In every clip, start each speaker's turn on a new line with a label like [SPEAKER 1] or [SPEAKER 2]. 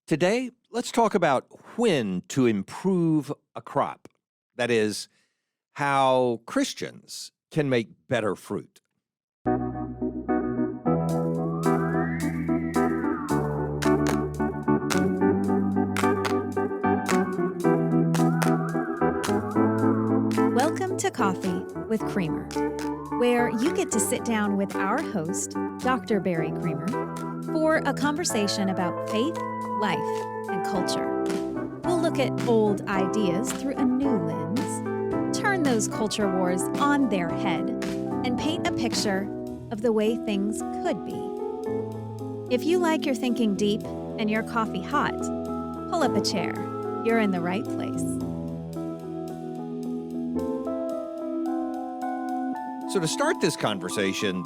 [SPEAKER 1] Today, let's talk about when to improve a crop. That is, how Christians can make better fruit.
[SPEAKER 2] Welcome to Coffee with Creamer, where you get to sit down with our host, Dr. Barry Creamer, for a conversation about faith, life, and culture. We'll look at old ideas through a new lens, turn those culture wars on their head, and paint a picture of the way things could be. If you like your thinking deep and your coffee hot, pull up a chair. You're in the right place.
[SPEAKER 1] So, to start this conversation,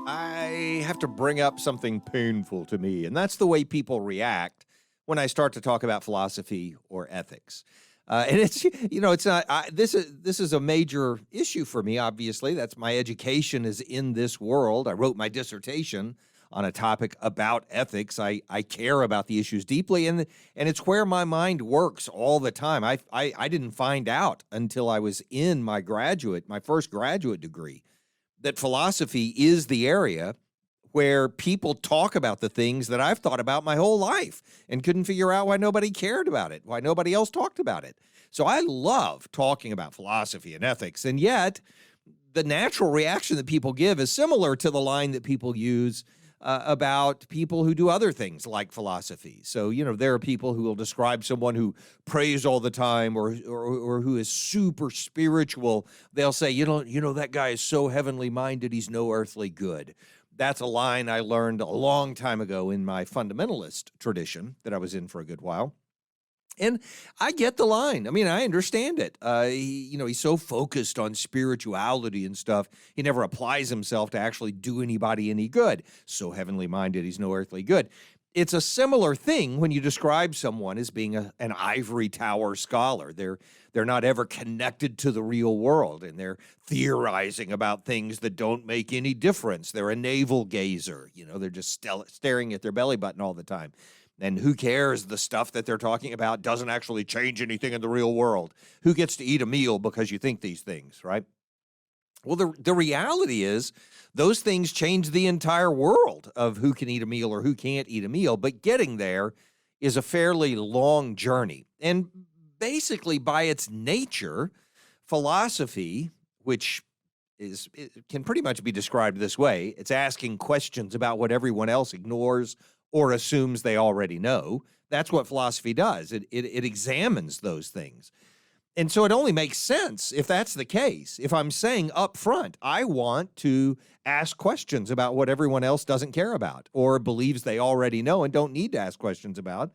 [SPEAKER 1] I have to bring up something painful to me, and that's the way people react when I start to talk about philosophy or ethics. And it's not. This is a major issue for me. Obviously, that's my education is in this world. I wrote my dissertation on a topic about ethics. I care about the issues deeply, and it's where my mind works all the time. I didn't find out until I was in my first graduate degree, that philosophy is the area where people talk about the things that I've thought about my whole life and couldn't figure out why nobody cared about it, why nobody else talked about it. So I love talking about philosophy and ethics, and yet the natural reaction that people give is similar to the line that people use about people who do other things like philosophy. So, there are people who will describe someone who prays all the time or who is super spiritual. They'll say, that guy is so heavenly minded, he's no earthly good. That's a line I learned a long time ago in my fundamentalist tradition that I was in for a good while. And I get the line. I mean, I understand it. He's so focused on spirituality and stuff, he never applies himself to actually do anybody any good. So heavenly minded, he's no earthly good. It's a similar thing when you describe someone as being an ivory tower scholar. They're not ever connected to the real world, and they're theorizing about things that don't make any difference. They're a navel gazer. They're just staring at their belly button all the time. And who cares? The stuff that they're talking about doesn't actually change anything in the real world. Who gets to eat a meal because you think these things, right? Well, the reality is those things change the entire world of who can eat a meal or who can't eat a meal. But getting there is a fairly long journey. And basically, by its nature, philosophy, which it can pretty much be described this way, it's asking questions about what everyone else ignores or assumes they already know. That's what philosophy does. It examines those things. And so it only makes sense if that's the case. If I'm saying up front, I want to ask questions about what everyone else doesn't care about or believes they already know and don't need to ask questions about,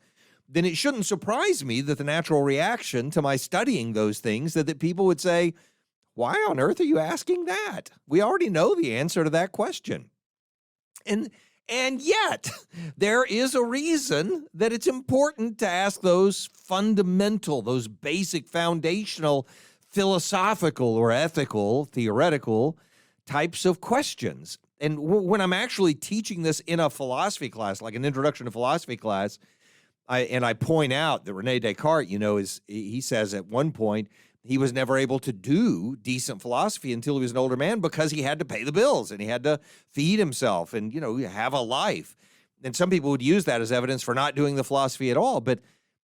[SPEAKER 1] then it shouldn't surprise me that the natural reaction to my studying those things that people would say, why on earth are you asking that? We already know the answer to that question. And yet, there is a reason that it's important to ask those fundamental, those basic, foundational, philosophical or ethical, theoretical types of questions. And when I'm actually teaching this in a philosophy class, like an introduction to philosophy class, I point out that Rene Descartes, he says at one point, he was never able to do decent philosophy until he was an older man because he had to pay the bills and he had to feed himself and, have a life. And some people would use that as evidence for not doing the philosophy at all. But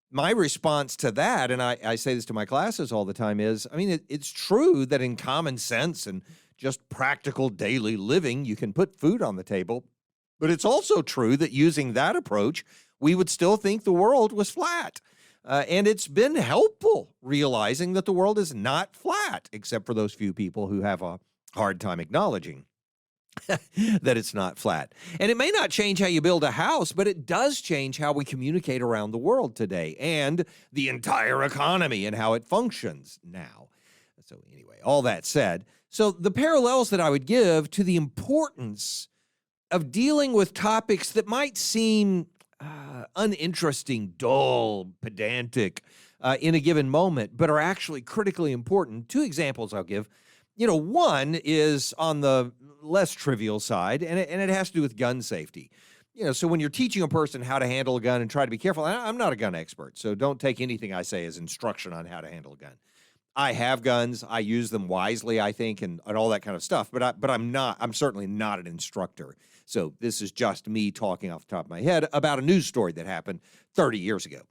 [SPEAKER 1] my response to that, and I say this to my classes all the time, is, it's true that in common sense and just practical daily living, you can put food on the table. But it's also true that using that approach, we would still think the world was flat. And it's been helpful realizing that the world is not flat, except for those few people who have a hard time acknowledging that it's not flat. And it may not change how you build a house, but it does change how we communicate around the world today and the entire economy and how it functions now. So anyway, all that said, so the parallels that I would give to the importance of dealing with topics that might seem uninteresting, dull, pedantic in a given moment, but are actually critically important. Two examples I'll give. One is on the less trivial side, and it has to do with gun safety. So when you're teaching a person how to handle a gun and try to be careful, I'm not a gun expert, so don't take anything I say as instruction on how to handle a gun. I have guns. I use them wisely, I think, and all that kind of stuff. But I'm certainly not an instructor. So this is just me talking off the top of my head about a news story that happened 30 years ago.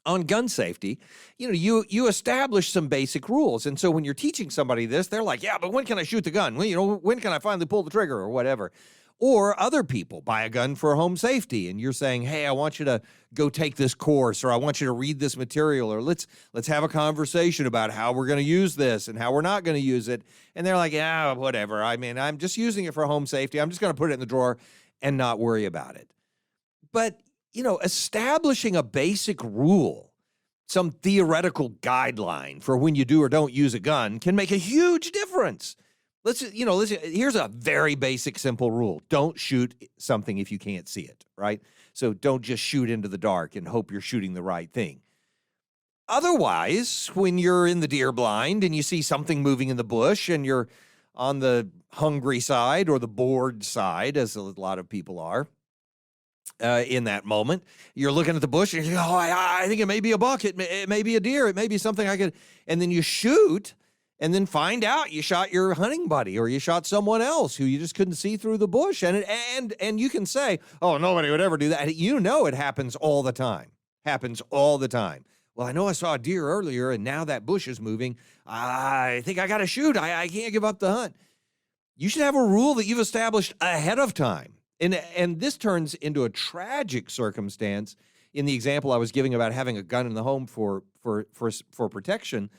[SPEAKER 1] On gun safety, you establish some basic rules. And so when you're teaching somebody this, they're like, yeah, but when can I shoot the gun? Well, when can I finally pull the trigger or whatever? Or other people buy a gun for home safety, and you're saying, hey, I want you to go take this course, or I want you to read this material, or let's have a conversation about how we're going to use this and how we're not going to use it. And they're like, yeah, whatever. I mean, I'm just using it for home safety. I'm just going to put it in the drawer and not worry about it. But, establishing a basic rule, some theoretical guideline for when you do or don't use a gun can make a huge difference. Listen, here's a very basic, simple rule. Don't shoot something if you can't see it, right? So don't just shoot into the dark and hope you're shooting the right thing. Otherwise, when you're in the deer blind and you see something moving in the bush and you're on the hungry side or the bored side, as a lot of people are, in that moment, you're looking at the bush and you go, I think it may be a buck. It may be a deer. It may be something I could, and then you shoot. And then find out you shot your hunting buddy or you shot someone else who you just couldn't see through the bush. And you can say, oh, nobody would ever do that. It happens all the time. Happens all the time. Well, I know I saw a deer earlier and now that bush is moving. I think I got to shoot. I can't give up the hunt. You should have a rule that you've established ahead of time. And this turns into a tragic circumstance in the example I was giving about having a gun in the home for protection.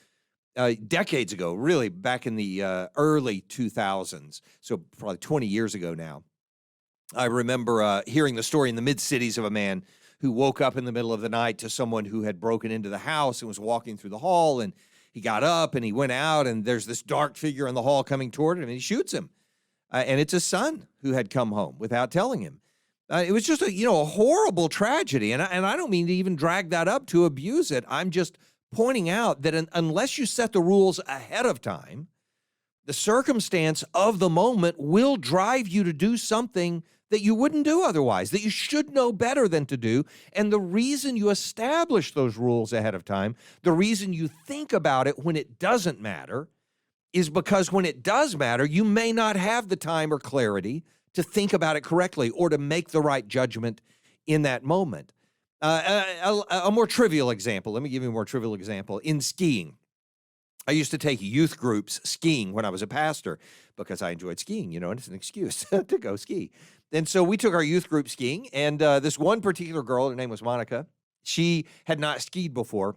[SPEAKER 1] Decades ago, really back in the early 2000s, so probably 20 years ago now, I remember hearing the story in the mid-cities of a man who woke up in the middle of the night to someone who had broken into the house and was walking through the hall, and he got up and he went out, and there's this dark figure in the hall coming toward him, and he shoots him. And it's his son who had come home without telling him. It was just a horrible tragedy, and I don't mean to even drag that up to abuse it. I'm just pointing out that unless you set the rules ahead of time, the circumstance of the moment will drive you to do something that you wouldn't do otherwise, that you should know better than to do. And the reason you establish those rules ahead of time, the reason you think about it when it doesn't matter, is because when it does matter, you may not have the time or clarity to think about it correctly or to make the right judgment in that moment. A more trivial example. Let me give you a more trivial example. In skiing, I used to take youth groups skiing when I was a pastor because I enjoyed skiing, and it's an excuse to go ski. And so we took our youth group skiing, and this one particular girl, her name was Monica, she had not skied before.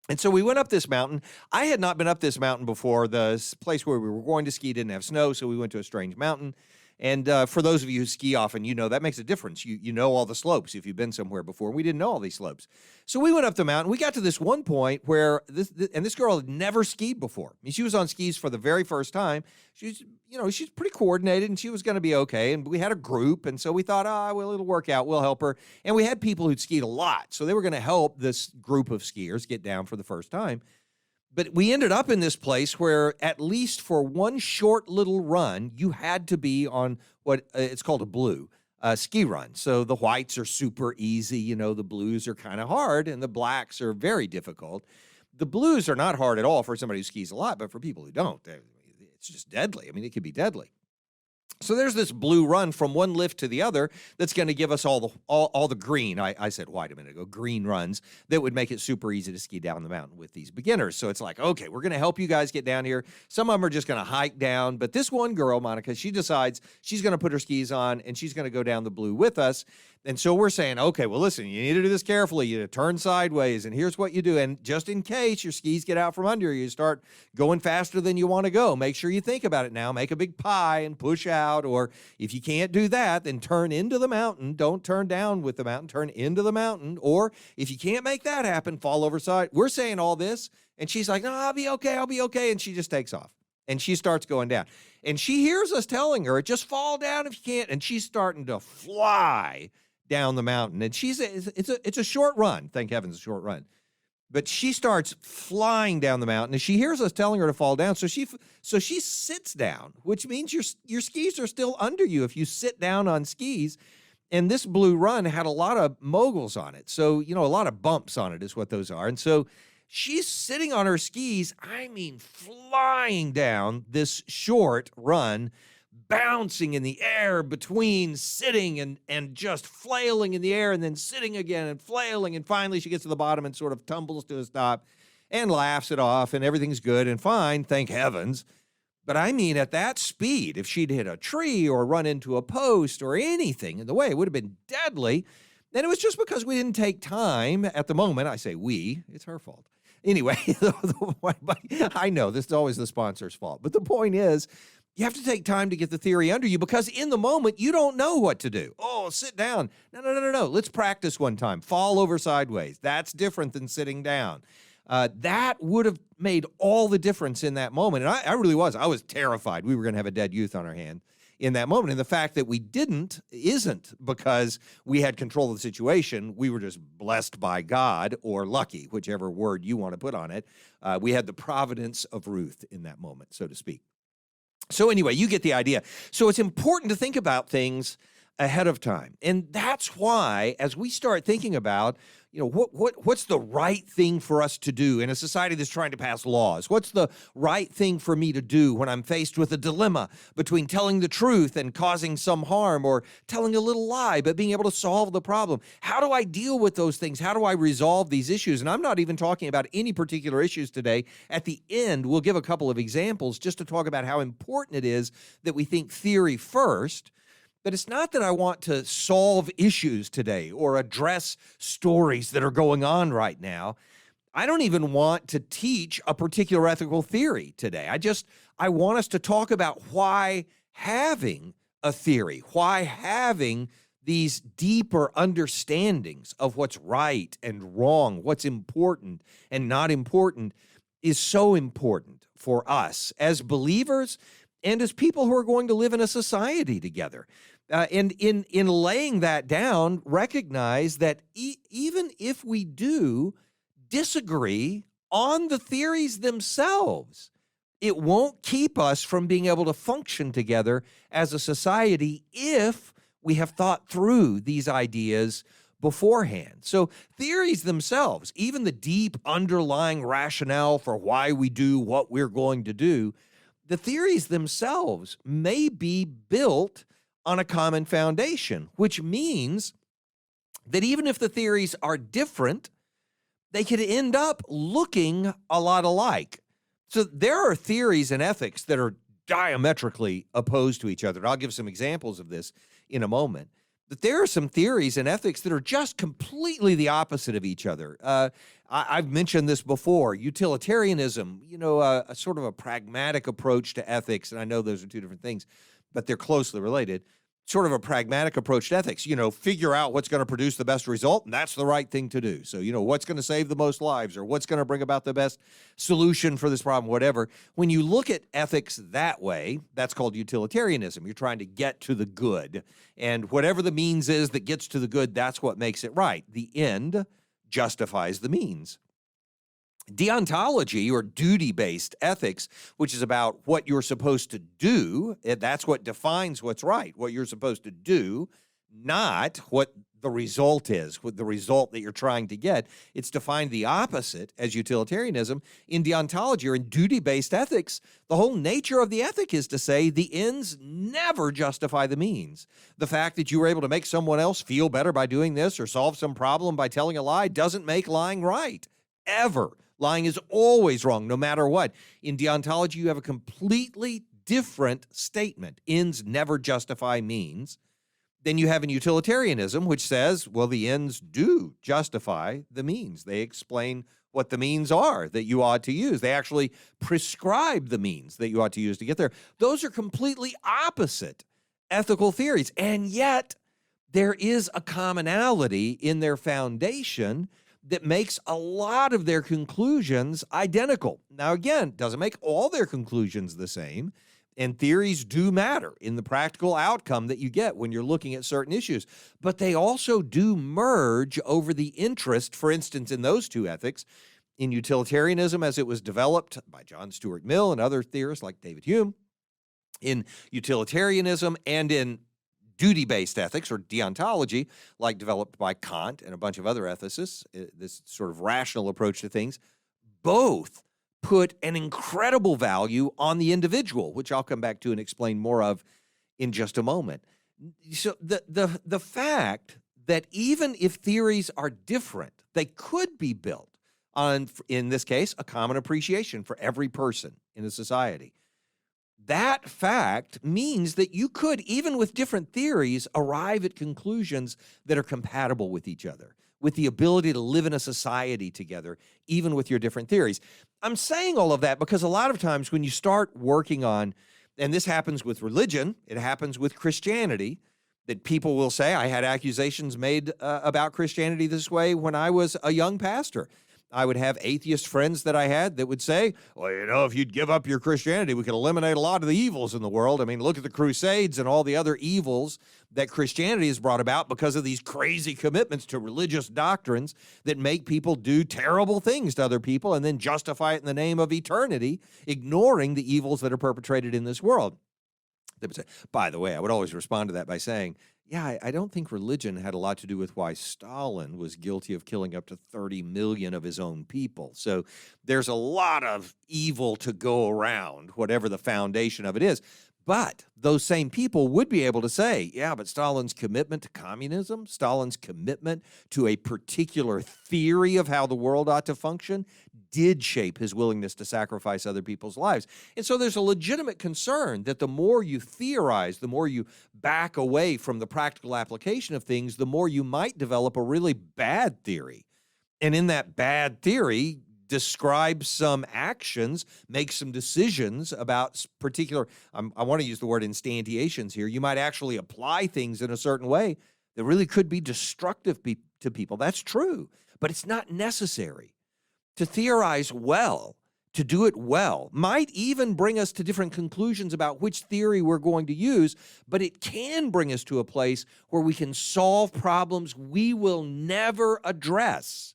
[SPEAKER 1] And so we went up this mountain. I had not been up this mountain before. The place where we were going to ski didn't have snow, so we went to a strange mountain. And for those of you who ski often, that makes a difference. You know all the slopes if you've been somewhere before. We didn't know all these slopes. So we went up the mountain. We got to this one point where this girl had never skied before. I mean, she was on skis for the very first time. She's pretty coordinated and she was going to be okay. And we had a group. And so we thought, well, it'll work out. We'll help her. And we had people who'd skied a lot. So they were going to help this group of skiers get down for the first time. But we ended up in this place where at least for one short little run, you had to be on what it's called a blue ski run. So the whites are super easy. The blues are kind of hard and the blacks are very difficult. The blues are not hard at all for somebody who skis a lot, but for people who don't, it's just deadly. I mean, it can be deadly. So there's this blue run from one lift to the other that's going to give us all the green. I said white a minute ago, green runs that would make it super easy to ski down the mountain with these beginners. So it's like, okay, we're going to help you guys get down here. Some of them are just going to hike down. But this one girl, Monica, she decides she's going to put her skis on and she's going to go down the blue with us. And so we're saying, okay, well, listen, you need to do this carefully. You need to turn sideways, and here's what you do. And just in case your skis get out from under you, start going faster than you want to go. Make sure you think about it now. Make a big pie and push out. Or if you can't do that, then turn into the mountain. Don't turn down with the mountain. Turn into the mountain. Or if you can't make that happen, fall over side. We're saying all this, and she's like, no, I'll be okay. And she just takes off. And she starts going down. And she hears us telling her, just fall down if you can't. And she's starting to fly down the mountain. And it's a short run. Thank heavens, a short run. But she starts flying down the mountain, and she hears us telling her to fall down. So she sits down, which means your skis are still under you if you sit down on skis. And this blue run had a lot of moguls on it. So, a lot of bumps on it is what those are. And so she's sitting on her skis, I mean, flying down this short run, bouncing in the air between sitting and just flailing in the air and then sitting again and flailing. And finally she gets to the bottom and sort of tumbles to a stop and laughs it off and everything's good and fine, thank heavens. But I mean, at that speed, if she'd hit a tree or run into a post or anything in the way, it would have been deadly. And it was just because we didn't take time at the moment. I say we, it's her fault. Anyway, I know this is always the sponsor's fault. But the point is, you have to take time to get the theory under you because in the moment, you don't know what to do. Oh, sit down. No. Let's practice one time. Fall over sideways. That's different than sitting down. That would have made all the difference in that moment. And I really was. I was terrified we were going to have a dead youth on our hand in that moment. And the fact that we didn't isn't because we had control of the situation. We were just blessed by God or lucky, whichever word you want to put on it. We had the providence of Ruth in that moment, so to speak. So anyway, you get the idea. So it's important to think about things ahead of time. And that's why, as we start thinking about, what's the right thing for us to do in a society that's trying to pass laws? What's the right thing for me to do when I'm faced with a dilemma between telling the truth and causing some harm or telling a little lie, but being able to solve the problem? How do I deal with those things? How do I resolve these issues? And I'm not even talking about any particular issues today. At the end, we'll give a couple of examples just to talk about how important it is that we think theory first. But it's not that I want to solve issues today or address stories that are going on right now. I don't even want to teach a particular ethical theory today. I want us to talk about why having a theory, why having these deeper understandings of what's right and wrong, what's important and not important, is so important for us as believers and as people who are going to live in a society together. And in laying that down, recognize that even if we do disagree on the theories themselves, it won't keep us from being able to function together as a society if we have thought through these ideas beforehand. So theories themselves, even the deep underlying rationale for why we do what we're going to do, the theories themselves may be built on a common foundation, which means that even if the theories are different, they could end up looking a lot alike. So there are theories in ethics that are diametrically opposed to each other. And I'll give some examples of this in a moment. But there are some theories in ethics that are just completely the opposite of each other. I've mentioned this before, utilitarianism, a sort of a pragmatic approach to ethics. And I know those are two different things, but they're closely related. Sort of a pragmatic approach to ethics, figure out what's going to produce the best result, and that's the right thing to do. So, what's going to save the most lives or what's going to bring about the best solution for this problem, whatever. When you look at ethics that way, that's called utilitarianism. You're trying to get to the good. And whatever the means is that gets to the good, that's what makes it right. The end justifies the means. Deontology, or duty-based ethics, which is about what you're supposed to do, that's what defines what's right, what you're supposed to do, not what the result is, what the result that you're trying to get. It's defined the opposite as utilitarianism. In deontology, or in duty-based ethics, the whole nature of the ethic is to say the ends never justify the means. The fact that you were able to make someone else feel better by doing this or solve some problem by telling a lie doesn't make lying right, ever. Lying is always wrong, no matter what. In deontology, you have a completely different statement. Ends never justify means. Then you have in utilitarianism, which says, well, the ends do justify the means. They explain what the means are that you ought to use. They actually prescribe the means that you ought to use to get there. Those are completely opposite ethical theories. And yet, there is a commonality in their foundation that makes a lot of their conclusions identical. Now, again, doesn't make all their conclusions the same, and theories do matter in the practical outcome that you get when you're looking at certain issues, but they also do merge over the interest, for instance, in those two ethics, in utilitarianism as it was developed by John Stuart Mill and other theorists like David Hume, in utilitarianism and in duty-based ethics or deontology, like developed by Kant and a bunch of other ethicists, this sort of rational approach to things, both put an incredible value on the individual, which I'll come back to and explain more of in just a moment. So the fact that even if theories are different, they could be built on, in this case, a common appreciation for every person in a society. That fact means that you could, even with different theories, arrive at conclusions that are compatible with each other, with the ability to live in a society together, even with your different theories. I'm saying all of that because a lot of times when you start working on, and this happens with religion, it happens with Christianity, that people will say, I had accusations made about Christianity this way when I was a young pastor. I would have atheist friends that I had that would say, well, if you'd give up your Christianity, we could eliminate a lot of the evils in the world. I mean, look at the Crusades and all the other evils that Christianity has brought about because of these crazy commitments to religious doctrines that make people do terrible things to other people and then justify it in the name of eternity, ignoring the evils that are perpetrated in this world. They would say, by the way, I would always respond to that by saying, yeah, I don't think religion had a lot to do with why Stalin was guilty of killing up to 30 million of his own people. So there's a lot of evil to go around, whatever the foundation of it is. But those same people would be able to say, yeah, but Stalin's commitment to communism, Stalin's commitment to a particular theory of how the world ought to function did shape his willingness to sacrifice other people's lives. And so there's a legitimate concern that the more you theorize, the more you back away from the practical application of things, the more you might develop a really bad theory. And in that bad theory, describe some actions, make some decisions about particular, I want to use the word instantiations here. You might actually apply things in a certain way that really could be destructive to people. That's true, but it's not necessary. To theorize well, to do it well, might even bring us to different conclusions about which theory we're going to use, but it can bring us to a place where we can solve problems we will never address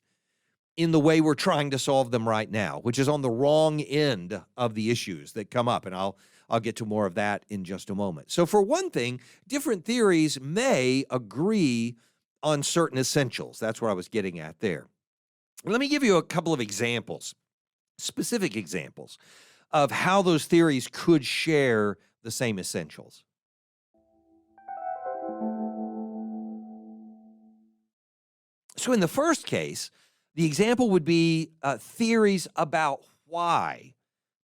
[SPEAKER 1] in the way we're trying to solve them right now, which is on the wrong end of the issues that come up. And I'll get to more of that in just a moment. So for one thing, different theories may agree on certain essentials. That's what I was getting at there. Let me give you a couple of examples, specific examples of how those theories could share the same essentials. So in the first case, the example would be theories about why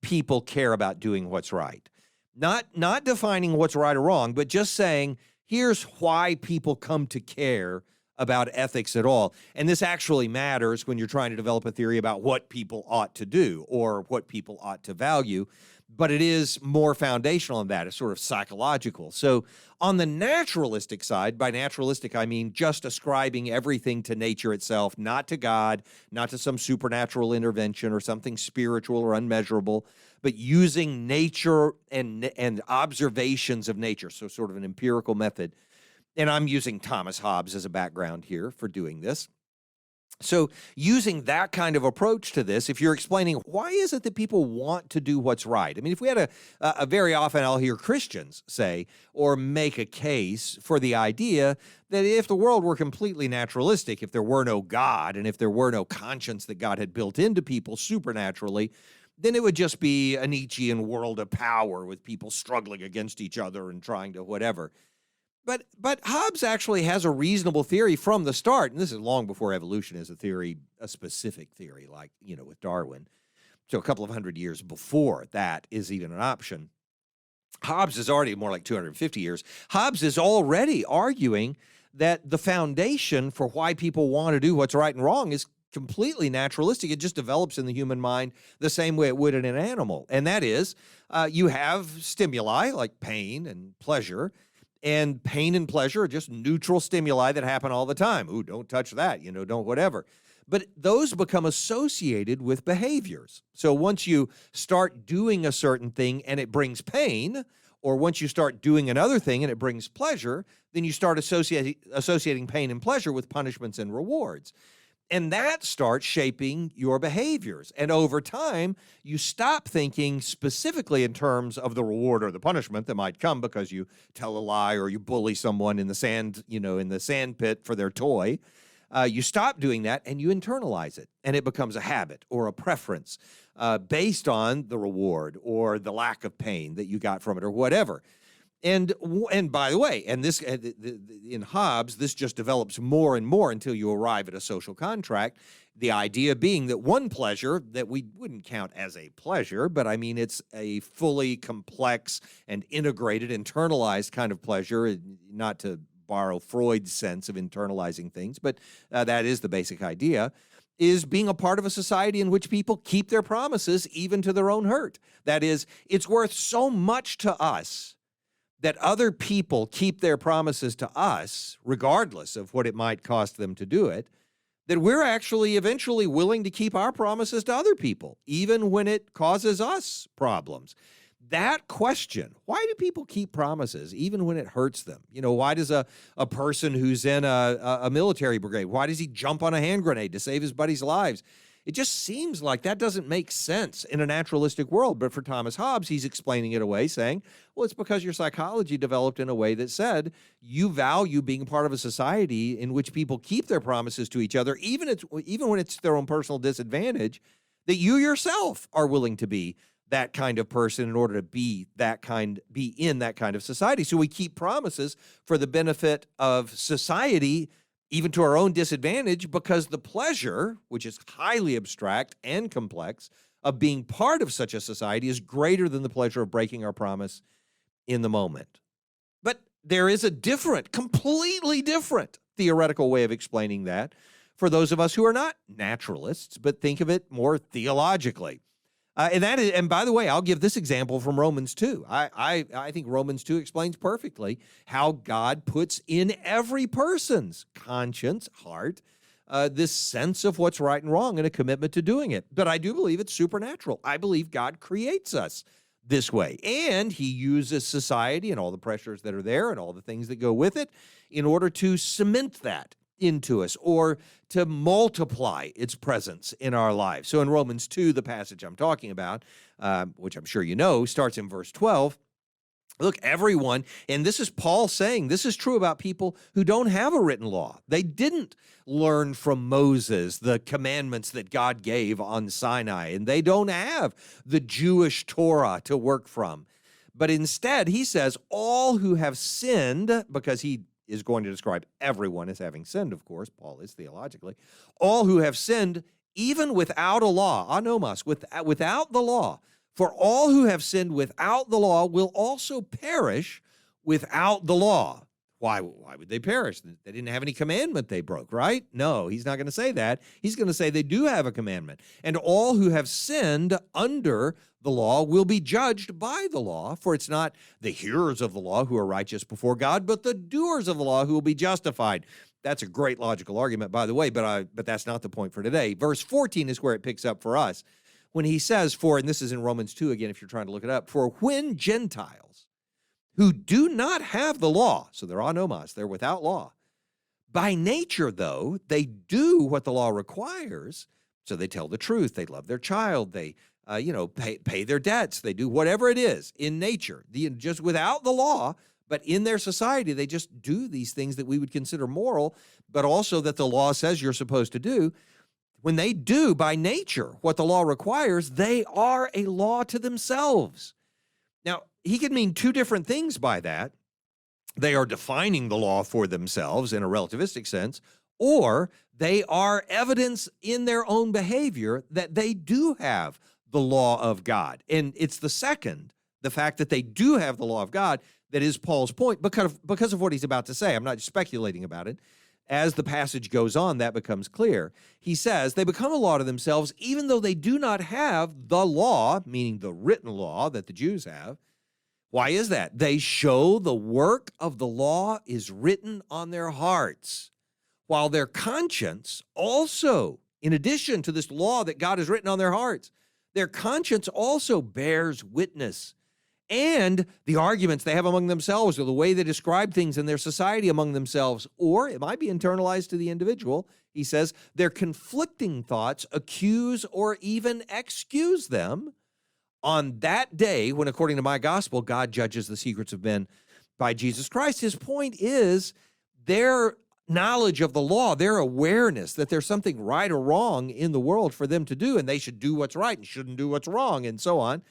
[SPEAKER 1] people care about doing what's right. Not defining what's right or wrong, but just saying, here's why people come to care about ethics at all. And this actually matters when you're trying to develop a theory about what people ought to do or what people ought to value. But it is more foundational than that. It's sort of psychological. So on the naturalistic side, by naturalistic, I mean just ascribing everything to nature itself, not to God, not to some supernatural intervention or something spiritual or unmeasurable, but using nature and observations of nature. So sort of an empirical method. And I'm using Thomas Hobbes as a background here for doing this. So using that kind of approach to this, if you're explaining why is it that people want to do what's right? I mean, if we had a very often I'll hear Christians say or make a case for the idea that if the world were completely naturalistic, if there were no God and if there were no conscience that God had built into people supernaturally, then it would just be a Nietzschean world of power with people struggling against each other and trying to whatever. But Hobbes actually has a reasonable theory from the start, and this is long before evolution is a theory, a specific theory, like, with Darwin. So a couple of hundred years before that is even an option. Hobbes is already more like 250 years. Hobbes is already arguing that the foundation for why people want to do what's right and wrong is completely naturalistic. It just develops in the human mind the same way it would in an animal. And that is, you have stimuli like pain and pleasure, and pain and pleasure are just neutral stimuli that happen all the time. Ooh, don't touch that, don't whatever. But those become associated with behaviors. So once you start doing a certain thing and it brings pain, or once you start doing another thing and it brings pleasure, then you start associating pain and pleasure with punishments and rewards. And that starts shaping your behaviors. And over time, you stop thinking specifically in terms of the reward or the punishment that might come because you tell a lie or you bully someone in the sand, in the sand pit for their toy. You stop doing that and you internalize it, and it becomes a habit or a preference based on the reward or the lack of pain that you got from it or whatever. And by the way, and this in Hobbes, this just develops more and more until you arrive at a social contract. The idea being that one pleasure that we wouldn't count as a pleasure, but I mean it's a fully complex and integrated, internalized kind of pleasure, not to borrow Freud's sense of internalizing things, but that is the basic idea, is being a part of a society in which people keep their promises even to their own hurt. That is, it's worth so much to us that other people keep their promises to us, regardless of what it might cost them to do it, that we're actually eventually willing to keep our promises to other people, even when it causes us problems. That question, why do people keep promises even when it hurts them? Why does a person who's in a military brigade, why does he jump on a hand grenade to save his buddies' lives? It just seems like that doesn't make sense in a naturalistic world. But for Thomas Hobbes, he's explaining it away, saying, well, it's because your psychology developed in a way that said you value being part of a society in which people keep their promises to each other, even when it's their own personal disadvantage, that you yourself are willing to be that kind of person in order to be in that kind of society. So we keep promises for the benefit of society, even to our own disadvantage, because the pleasure, which is highly abstract and complex, of being part of such a society is greater than the pleasure of breaking our promise in the moment. But there is a completely different theoretical way of explaining that for those of us who are not naturalists, but think of it more theologically. And by the way, I'll give this example from Romans 2. I think Romans 2 explains perfectly how God puts in every person's conscience, heart, this sense of what's right and wrong and a commitment to doing it. But I do believe it's supernatural. I believe God creates us this way, and he uses society and all the pressures that are there and all the things that go with it in order to cement that into us or to multiply its presence in our lives. So in Romans 2, the passage I'm talking about, which I'm sure you know, starts in verse 12. Look, everyone, and this is Paul saying, this is true about people who don't have a written law. They didn't learn from Moses the commandments that God gave on Sinai, and they don't have the Jewish Torah to work from. But instead, he says, all who have sinned, because he is going to describe everyone as having sinned, of course, Paul is theologically, all who have sinned even without a law, anomos, without the law, for all who have sinned without the law will also perish without the law. Why would they perish? They didn't have any commandment they broke, right? No, he's not going to say that. He's going to say they do have a commandment. And all who have sinned under the law will be judged by the law, for it's not the hearers of the law who are righteous before God, but the doers of the law who will be justified. That's a great logical argument, by the way, but that's not the point for today. Verse 14 is where it picks up for us. When he says, and this is in Romans 2 again, if you're trying to look it up, for when Gentiles who do not have the law, so they're anomos, they're without law, by nature, though, they do what the law requires, so they tell the truth, they love their child, they pay their debts, they do whatever it is in nature, just without the law, but in their society, they just do these things that we would consider moral, but also that the law says you're supposed to do. When they do by nature what the law requires, they are a law to themselves. Now, he could mean two different things by that. They are defining the law for themselves in a relativistic sense, or they are evidence in their own behavior that they do have the law of God. And it's the second, the fact that they do have the law of God, that is Paul's point because of what he's about to say. I'm not speculating about it. As the passage goes on, that becomes clear. He says, they become a law to themselves even though they do not have the law, meaning the written law that the Jews have. Why is that? They show the work of the law is written on their hearts, while their conscience also, in addition to this law that God has written on their hearts, their conscience also bears witness, and the arguments they have among themselves, or the way they describe things in their society among themselves, or it might be internalized to the individual. He says their conflicting thoughts accuse or even excuse them on that day when, according to my gospel, God judges the secrets of men by Jesus Christ. His point is their knowledge of the law, their awareness that there's something right or wrong in the world for them to do, and they should do what's right and shouldn't do what's wrong, and so on.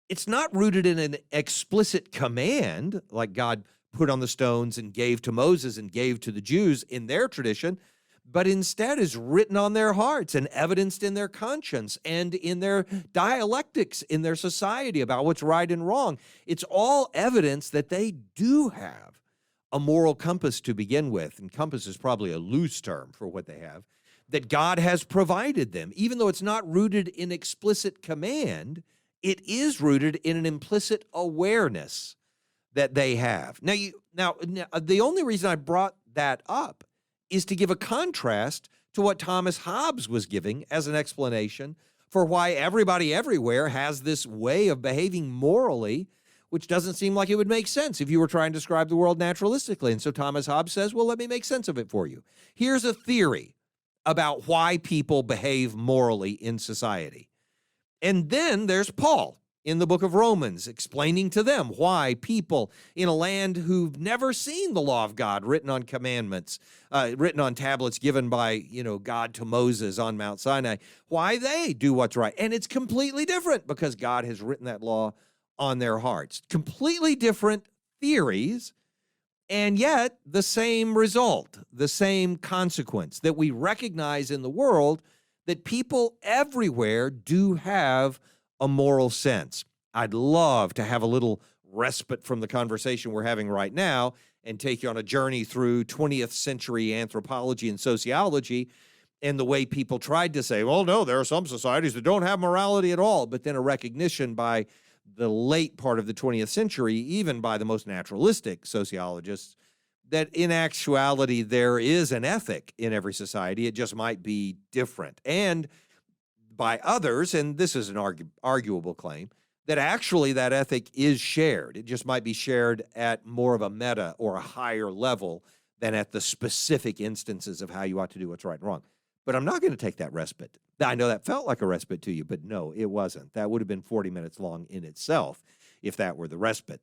[SPEAKER 1] It's not rooted in an explicit command like God put on the stones and gave to Moses and gave to the Jews in their tradition, but instead is written on their hearts and evidenced in their conscience and in their dialectics in their society about what's right and wrong. It's all evidence that they do have a moral compass to begin with, and compass is probably a loose term for what they have, that God has provided them. Even though it's not rooted in explicit command, it is rooted in an implicit awareness that they have. Now, the only reason I brought that up is to give a contrast to what Thomas Hobbes was giving as an explanation for why everybody everywhere has this way of behaving morally, which doesn't seem like it would make sense if you were trying to describe the world naturalistically. And so Thomas Hobbes says, well, let me make sense of it for you. Here's a theory about why people behave morally in society. And then there's Paul in the book of Romans explaining to them why people in a land who've never seen the law of God written on commandments, written on tablets given by, God to Moses on Mount Sinai, why they do what's right. And it's completely different because God has written that law on their hearts. Completely different theories, and yet the same result, the same consequence that we recognize in the world that people everywhere do have a moral sense. I'd love to have a little respite from the conversation we're having right now and take you on a journey through 20th century anthropology and sociology and the way people tried to say, well, no, there are some societies that don't have morality at all, but then a recognition by the late part of the 20th century, even by the most naturalistic sociologists, that in actuality there is an ethic in every society. It just might be different. And by others, and this is an arguable claim, that actually that ethic is shared. It just might be shared at more of a meta or a higher level than at the specific instances of how you ought to do what's right and wrong. But I'm not going to take that respite. I know that felt like a respite to you, but no, it wasn't. That would have been 40 minutes long in itself if that were the respite.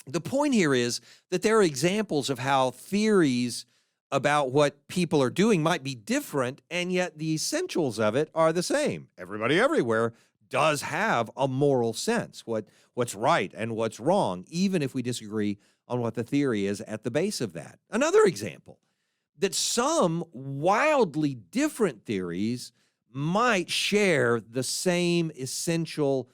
[SPEAKER 1] The point here is that there are examples of how theories about what people are doing might be different, and yet the essentials of it are the same. Everybody everywhere does have a moral sense, what's right and what's wrong, even if we disagree on what the theory is at the base of that. Another example, that some wildly different theories might share the same essential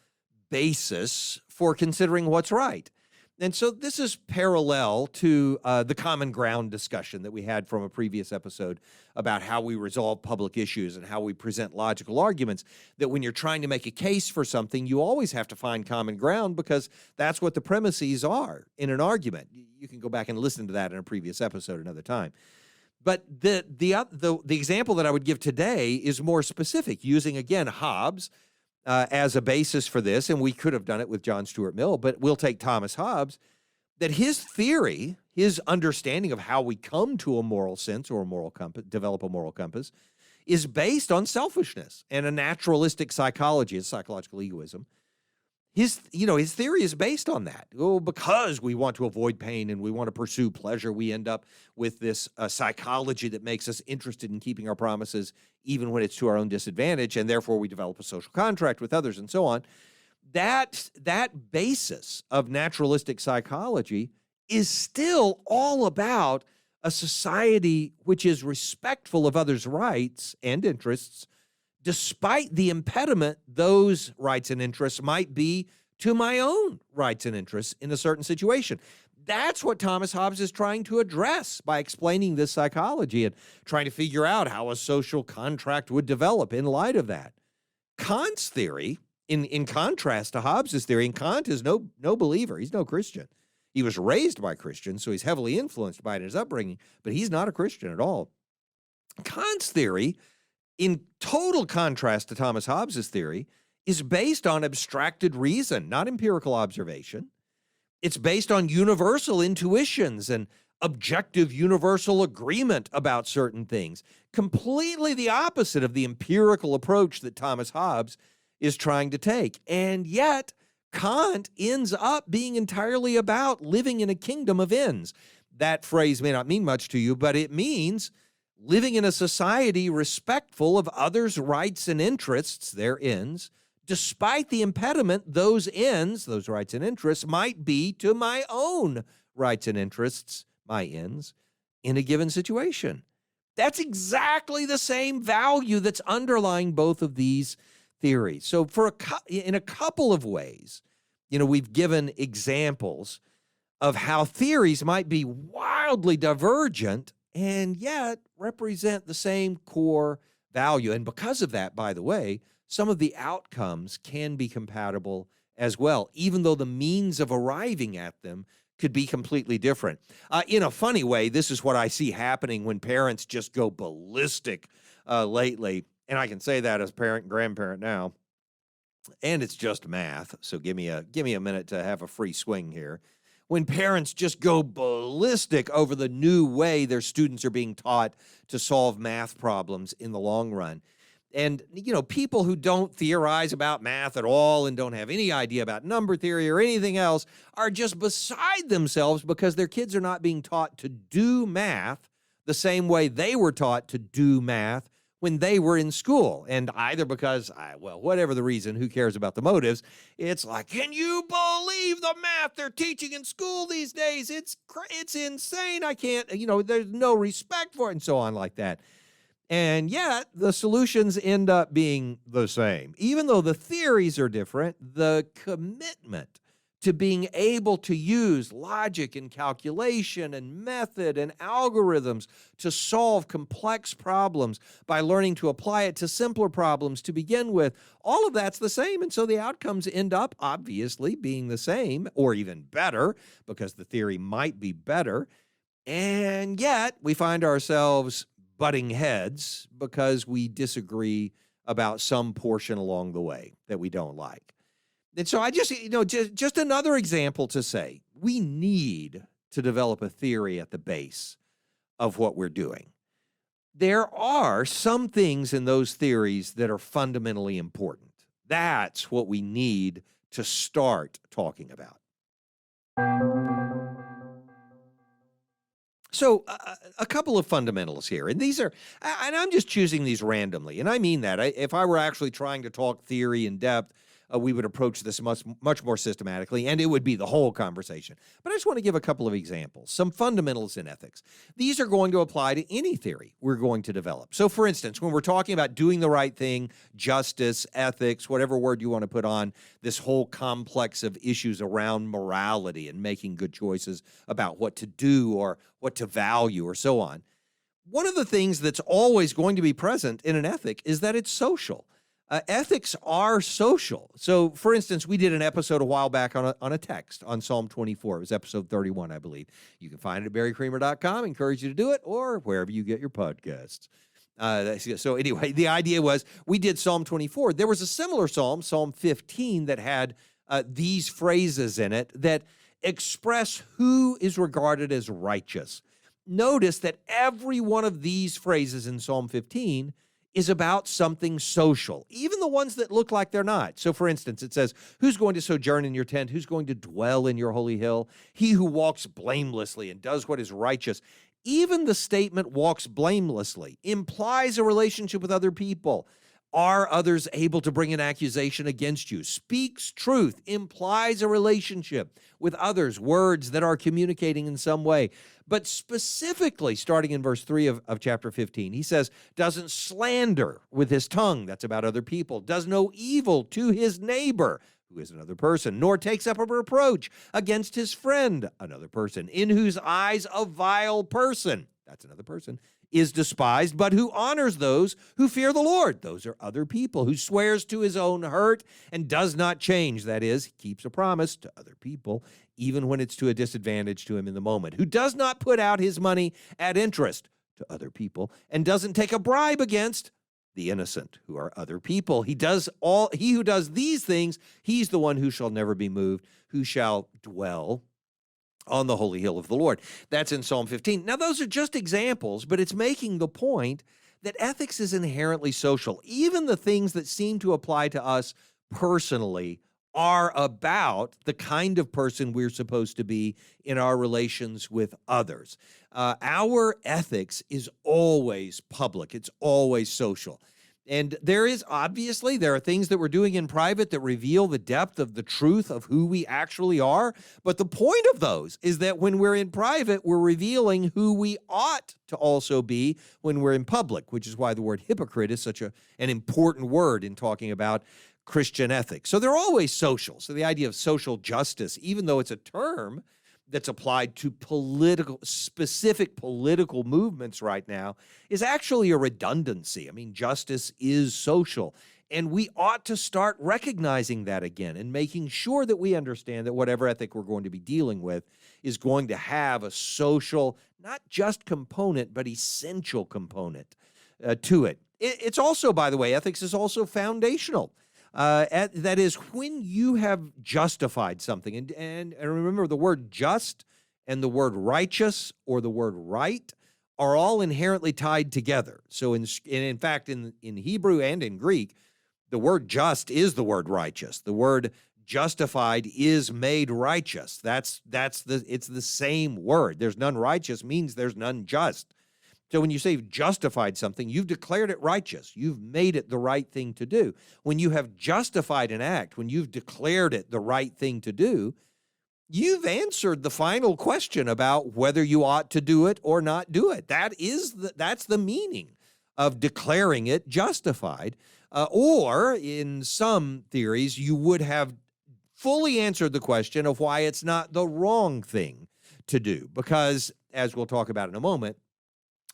[SPEAKER 1] basis for considering what's right. And so this is parallel to the common ground discussion that we had from a previous episode about how we resolve public issues and how we present logical arguments, that when you're trying to make a case for something, you always have to find common ground because that's what the premises are in an argument. You can go back and listen to that in a previous episode another time. But the example that I would give today is more specific, using, again, Hobbes as a basis for this, and we could have done it with John Stuart Mill, but we'll take Thomas Hobbes, that his theory, his understanding of how we come to a moral sense or a moral compass, develop a moral compass, is based on selfishness and a naturalistic psychology, a psychological egoism. His theory is based on that. Oh, because we want to avoid pain and we want to pursue pleasure, we end up with this psychology that makes us interested in keeping our promises even when it's to our own disadvantage, and therefore we develop a social contract with others and so on. That basis of naturalistic psychology is still all about a society which is respectful of others' rights and interests, despite the impediment those rights and interests might be to my own rights and interests in a certain situation. That's what Thomas Hobbes is trying to address by explaining this psychology and trying to figure out how a social contract would develop in light of that. Kant's theory, in contrast to Hobbes' theory, and Kant is no believer. He's no Christian. He was raised by Christians, so he's heavily influenced by it in his upbringing, but he's not a Christian at all. Kant's theory, in total contrast to Thomas Hobbes' theory, is based on abstracted reason, not empirical observation. It's based on universal intuitions and objective universal agreement about certain things. Completely the opposite of the empirical approach that Thomas Hobbes is trying to take. And yet, Kant ends up being entirely about living in a kingdom of ends. That phrase may not mean much to you, but it means living in a society respectful of others' rights and interests, their ends, despite the impediment those ends, those rights and interests, might be to my own rights and interests, my ends, in a given situation. That's exactly the same value that's underlying both of these theories. So in a couple of ways, we've given examples of how theories might be wildly divergent and yet represent the same core value. And because of that, by the way, some of the outcomes can be compatible as well, even though the means of arriving at them could be completely different. In a funny way, this is what I see happening when parents just go ballistic lately. And I can say that as parent and grandparent now. And it's just math, so give me a minute to have a free swing here. When parents just go ballistic over the new way their students are being taught to solve math problems in the long run. And, people who don't theorize about math at all and don't have any idea about number theory or anything else are just beside themselves because their kids are not being taught to do math the same way they were taught to do math when they were in school. And either because, whatever the reason, who cares about the motives, it's like, can you believe the math they're teaching in school these days? It's insane. I can't, there's no respect for it and so on like that. And yet the solutions end up being the same. Even though the theories are different, the commitment to being able to use logic and calculation and method and algorithms to solve complex problems by learning to apply it to simpler problems to begin with, all of that's the same. And so the outcomes end up obviously being the same or even better because the theory might be better. And yet we find ourselves butting heads because we disagree about some portion along the way that we don't like. And so I just another example to say, we need to develop a theory at the base of what we're doing. There are some things in those theories that are fundamentally important. That's what we need to start talking about. So a couple of fundamentals here, and I'm just choosing these randomly, and I mean that. If I were actually trying to talk theory in depth, we would approach this much more systematically, and it would be the whole conversation. But I just want to give a couple of examples, some fundamentals in ethics. These are going to apply to any theory we're going to develop. So, for instance, when we're talking about doing the right thing, justice, ethics, whatever word you want to put on this whole complex of issues around morality and making good choices about what to do or what to value or so on, one of the things that's always going to be present in an ethic is that it's social. Ethics are social. So, for instance, we did an episode a while back on a text on Psalm 24. It was episode 31, I believe. You can find it at barrycreamer.com. Encourage you to do it or wherever you get your podcasts. So anyway, the idea was we did Psalm 24. There was a similar psalm, Psalm 15, that had these phrases in it that express who is regarded as righteous. Notice that every one of these phrases in Psalm 15 is about something social, even the ones that look like they're not. So, for instance, it says, who's going to sojourn in your tent? Who's going to dwell in your holy hill? He who walks blamelessly and does what is righteous. Even the statement walks blamelessly implies a relationship with other people. Are others able to bring an accusation against you? Speaks truth, implies a relationship with others, words that are communicating in some way. But specifically, starting in verse 3 of chapter 15, he says, doesn't slander with his tongue, that's about other people, does no evil to his neighbor, who is another person, nor takes up a reproach against his friend, another person, in whose eyes a vile person, that's another person, is despised, but who honors those who fear the Lord. Those are other people. Who swears to his own hurt and does not change. That is, keeps a promise to other people, even when it's to a disadvantage to him in the moment. Who does not put out his money at interest to other people and doesn't take a bribe against the innocent, who are other people. He who does these things, he's the one who shall never be moved, who shall dwell on the holy hill of the Lord. That's in Psalm 15. Now, those are just examples, but it's making the point that ethics is inherently social. Even the things that seem to apply to us personally are about the kind of person we're supposed to be in our relations with others. Our ethics is always public. It's always social. And there are things that we're doing in private that reveal the depth of the truth of who we actually are. But the point of those is that when we're in private, we're revealing who we ought to also be when we're in public, which is why the word hypocrite is such an important word in talking about Christian ethics. So they're always social. So the idea of social justice, even though it's a term that's applied to specific political movements right now, is actually a redundancy. I mean, justice is social, and we ought to start recognizing that again and making sure that we understand that whatever ethic we're going to be dealing with is going to have a social, not just component, but essential component to it. It's also, by the way, ethics is also foundational. That is, when you have justified something, and remember the word just and the word righteous or the word right are all inherently tied together. So in fact, in Hebrew and in Greek, the word just is the word righteous. The word justified is made righteous. It's the same word. There's none righteous means there's none just. So when you say you've justified something, you've declared it righteous. You've made it the right thing to do. When you have justified an act, when you've declared it the right thing to do, you've answered the final question about whether you ought to do it or not do it. That's the meaning of declaring it justified. Or in some theories, you would have fully answered the question of why it's not the wrong thing to do. Because, as we'll talk about in a moment,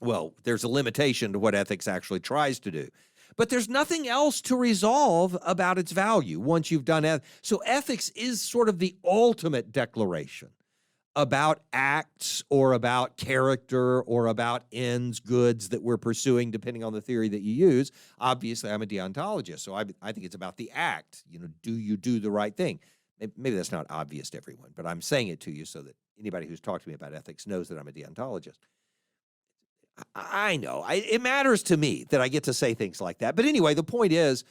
[SPEAKER 1] well, there's a limitation to what ethics actually tries to do. But there's nothing else to resolve about its value once you've done it. So ethics is sort of the ultimate declaration about acts or about character or about ends, goods that we're pursuing, depending on the theory that you use. Obviously, I'm a deontologist, so I think it's about the act. Do you do the right thing? Maybe that's not obvious to everyone, but I'm saying it to you so that anybody who's talked to me about ethics knows that I'm a deontologist. I know. It matters to me that I get to say things like that. But anyway, the point is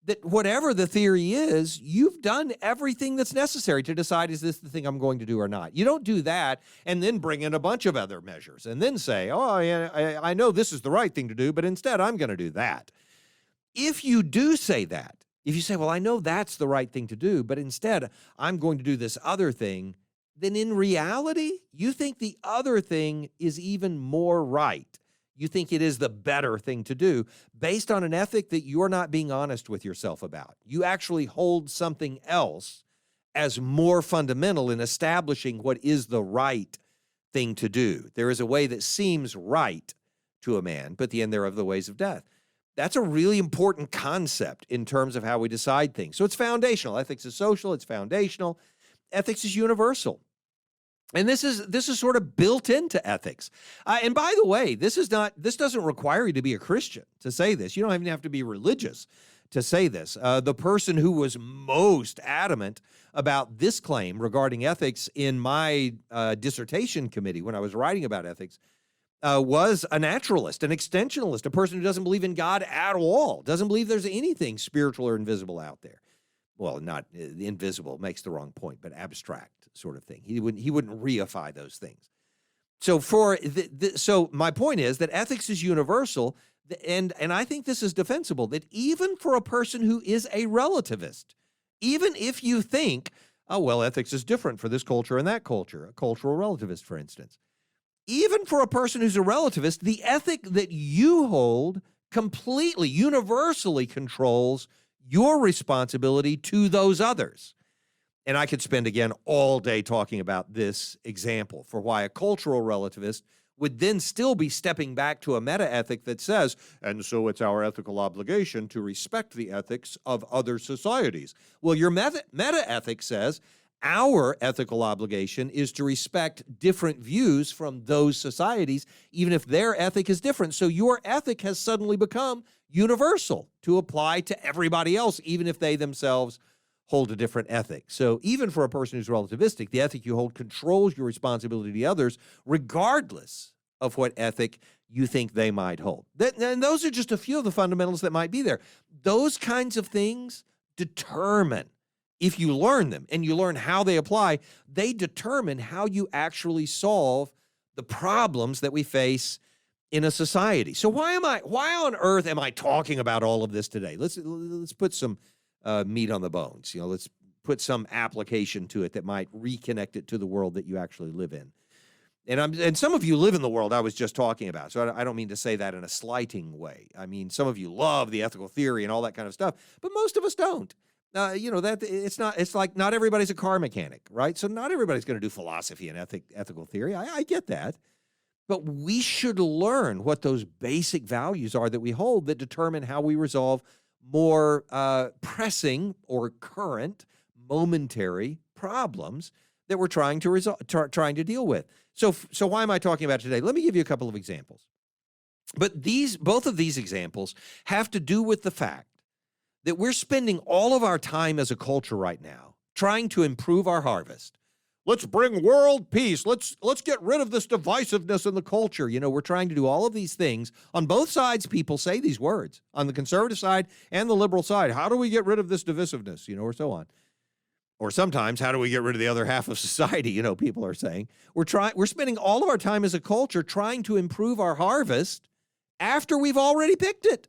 [SPEAKER 1] that whatever the theory is, you've done everything that's necessary to decide, is this the thing I'm going to do or not? You don't do that and then bring in a bunch of other measures and then say, oh, yeah, I know this is the right thing to do, but instead I'm going to do that. If you do say that, if you say, well, I know that's the right thing to do, but instead I'm going to do this other thing, then in reality, you think the other thing is even more right. You think it is the better thing to do based on an ethic that you're not being honest with yourself about. You actually hold something else as more fundamental in establishing what is the right thing to do. There is a way that seems right to a man, but the end thereof the ways of death. That's a really important concept in terms of how we decide things. So it's foundational. Ethics is social, it's foundational. Ethics is universal. And this is sort of built into ethics. And by the way, this doesn't require you to be a Christian to say this. You don't even have to be religious to say this. The person who was most adamant about this claim regarding ethics in my dissertation committee when I was writing about ethics was a naturalist, an extensionalist, a person who doesn't believe in God at all, doesn't believe there's anything spiritual or invisible out there. Well, not invisible makes the wrong point, but abstract sort of thing. He wouldn't reify those things. So so my point is that ethics is universal, and I think this is defensible, that even for a person who is a relativist, even if you think, oh, well, ethics is different for this culture and that culture, a cultural relativist, for instance, even for a person who's a relativist, the ethic that you hold completely, universally controls your responsibility to those others. And I could spend, again, all day talking about this example for why a cultural relativist would then still be stepping back to a meta-ethic that says, and so it's our ethical obligation to respect the ethics of other societies. Well, your meta-ethic says, Our ethical obligation is to respect different views from those societies, even if their ethic is different. So your ethic has suddenly become universal to apply to everybody else, even if they themselves hold a different ethic. So even for a person who's relativistic, the ethic you hold controls your responsibility to others, regardless of what ethic you think they might hold. And those are just a few of the fundamentals that might be there. Those kinds of things determine, if you learn them and you learn how they apply, they determine how you actually solve the problems that we face in a society. So why on earth am I talking about all of this today? Let's put some meat on the bones. Let's put some application to it that might reconnect it to the world that you actually live in. And some of you live in the world I was just talking about, so I don't mean to say that in a slighting way. I mean, some of you love the ethical theory and all that kind of stuff, but most of us don't. That it's like not everybody's a car mechanic, right? So not everybody's going to do philosophy and ethical theory. I get that. But we should learn what those basic values are that we hold that determine how we resolve more pressing or current momentary problems that we're trying to deal with. So why am I talking about it today? Let me give you a couple of examples. But both of these examples have to do with the fact that we're spending all of our time as a culture right now trying to improve our harvest. Let's bring world peace. Let's get rid of this divisiveness in the culture. We're trying to do all of these things. On both sides, people say these words. On the conservative side and the liberal side, how do we get rid of this divisiveness, or so on. Or sometimes, how do we get rid of the other half of society? People are saying. We're spending all of our time as a culture trying to improve our harvest after we've already picked it.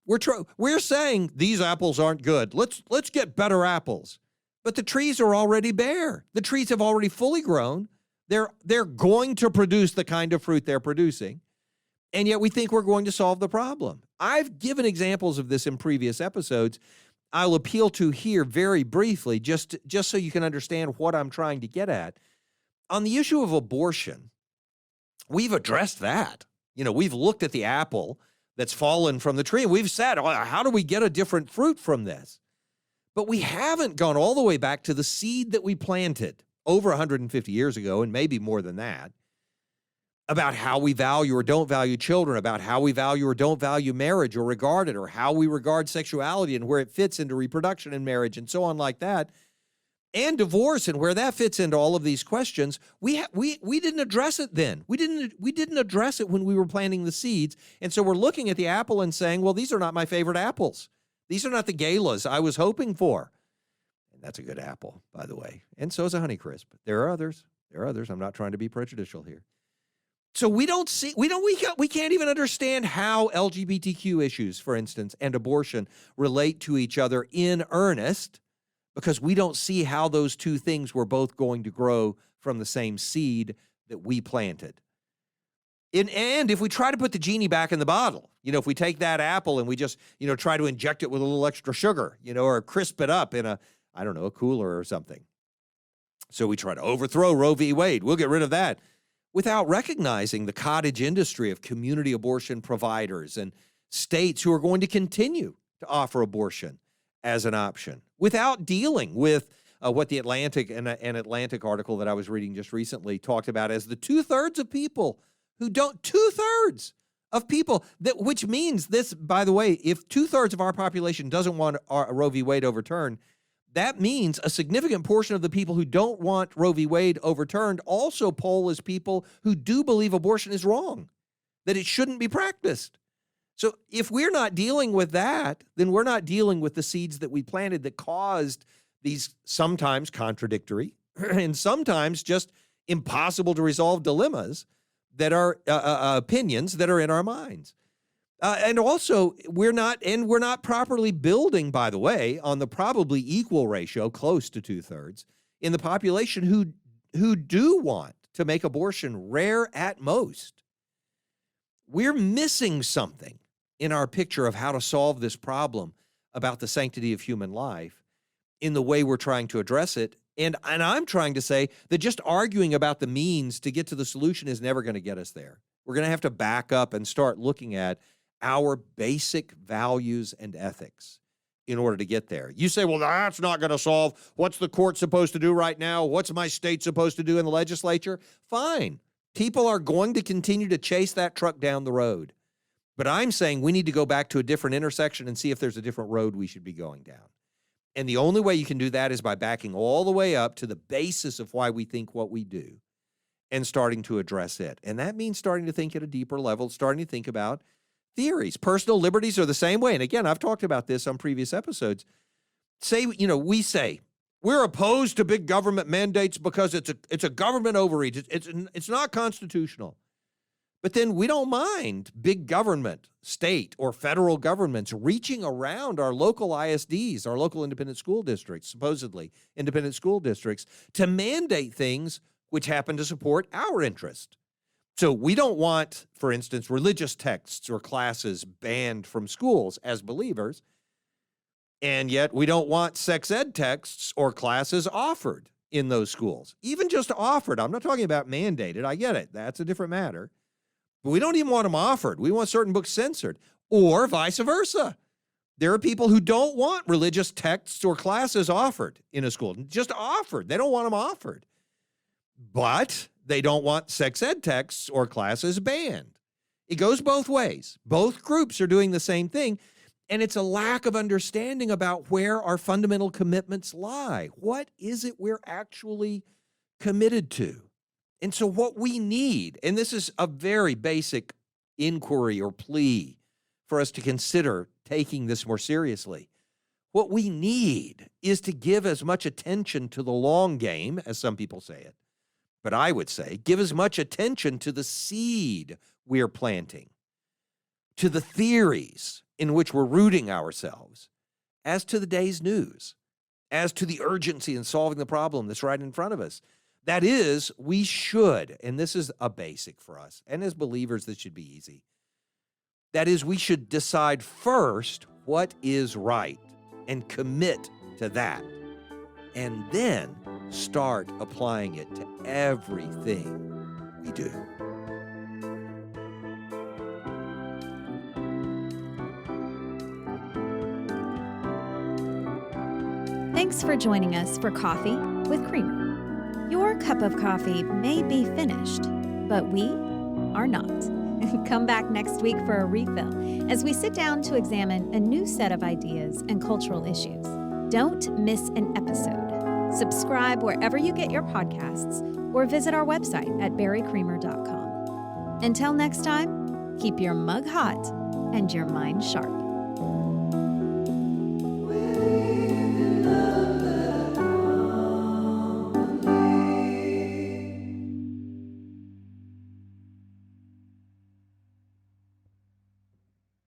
[SPEAKER 1] We're saying these apples aren't good. Let's get better apples. But the trees are already bare. The trees have already fully grown. They're going to produce the kind of fruit they're producing. And yet we think we're going to solve the problem. I've given examples of this in previous episodes. I'll appeal to here very briefly, just so you can understand what I'm trying to get at. On the issue of abortion, we've addressed that. We've looked at the apple that's fallen from the tree, and we've said, how do we get a different fruit from this? But we haven't gone all the way back to the seed that we planted over 150 years ago, and maybe more than that, about how we value or don't value children, about how we value or don't value marriage or regard it, or how we regard sexuality and where it fits into reproduction and marriage and so on like that, and divorce and where that fits into all of these questions. We didn't address it then. We didn't address it when we were planting the seeds. And so we're looking at the apple and saying, well, these are not my favorite apples. These are not the galas I was hoping for. And that's a good apple, by the way. And so is a Honeycrisp. There are others. I'm not trying to be prejudicial here. So we can't even understand how LGBTQ issues, for instance, and abortion relate to each other in earnest, because we don't see how those two things were both going to grow from the same seed that we planted. And if we try to put the genie back in the bottle, if we take that apple and we just, try to inject it with a little extra sugar, or crisp it up in a cooler or something. So we try to overthrow Roe v. Wade. We'll get rid of that without recognizing the cottage industry of community abortion providers and states who are going to continue to offer abortion as an option, without dealing with what the Atlantic and an Atlantic article that I was reading just recently talked about as the 2/3 of people who don't, 2/3 of people, which means this, by the way, if 2/3 of our population doesn't want Roe v. Wade overturned, that means a significant portion of the people who don't want Roe v. Wade overturned also poll as people who do believe abortion is wrong, that it shouldn't be practiced. So if we're not dealing with that, then we're not dealing with the seeds that we planted that caused these sometimes contradictory and sometimes just impossible to resolve dilemmas that are opinions that are in our minds. And also, we're not properly building, by the way, on the probably equal ratio, close to 2/3, in the population who do want to make abortion rare at most. We're missing something in our picture of how to solve this problem about the sanctity of human life in the way we're trying to address it. And I'm trying to say that just arguing about the means to get to the solution is never going to get us there. We're going to have to back up and start looking at our basic values and ethics in order to get there. You say, well, that's not going to solve. What's the court supposed to do right now? What's my state supposed to do in the legislature? Fine. People are going to continue to chase that truck down the road. But I'm saying we need to go back to a different intersection and see if there's a different road we should be going down. And the only way you can do that is by backing all the way up to the basis of why we think what we do and starting to address it. And that means starting to think at a deeper level, starting to think about theories. Personal liberties are the same way. And again, I've talked about this on previous episodes. We say we're opposed to big government mandates because it's a government overreach. It's not constitutional. But then we don't mind big government, state or federal governments reaching around our local ISDs, our local independent school districts, supposedly independent school districts, to mandate things which happen to support our interest. So we don't want, for instance, religious texts or classes banned from schools as believers, and yet we don't want sex ed texts or classes offered in those schools. Even just offered. I'm not talking about mandated. I get it. That's a different matter. But we don't even want them offered. We want certain books censored, or vice versa. There are people who don't want religious texts or classes offered in a school, just offered. They don't want them offered. But they don't want sex ed texts or classes banned. It goes both ways. Both groups are doing the same thing, and it's a lack of understanding about where our fundamental commitments lie. What is it we're actually committed to? And so what we need, and this is a very basic inquiry or plea for us to consider taking this more seriously, what we need is to give as much attention to the long game, as some people say it, but I would say give as much attention to the seed we're planting, to the theories in which we're rooting ourselves, as to the day's news, as to the urgency in solving the problem that's right in front of us. That is, we should, and this is a basic for us, and as believers, this should be easy. That is, we should decide first what is right and commit to that, and then start applying it to everything we do.
[SPEAKER 2] Thanks for joining us for Coffee with Creamer. Your cup of coffee may be finished, but we are not. Come back next week for a refill as we sit down to examine a new set of ideas and cultural issues. Don't miss an episode. Subscribe wherever you get your podcasts or visit our website at barrycreamer.com. Until next time, keep your mug hot and your mind sharp.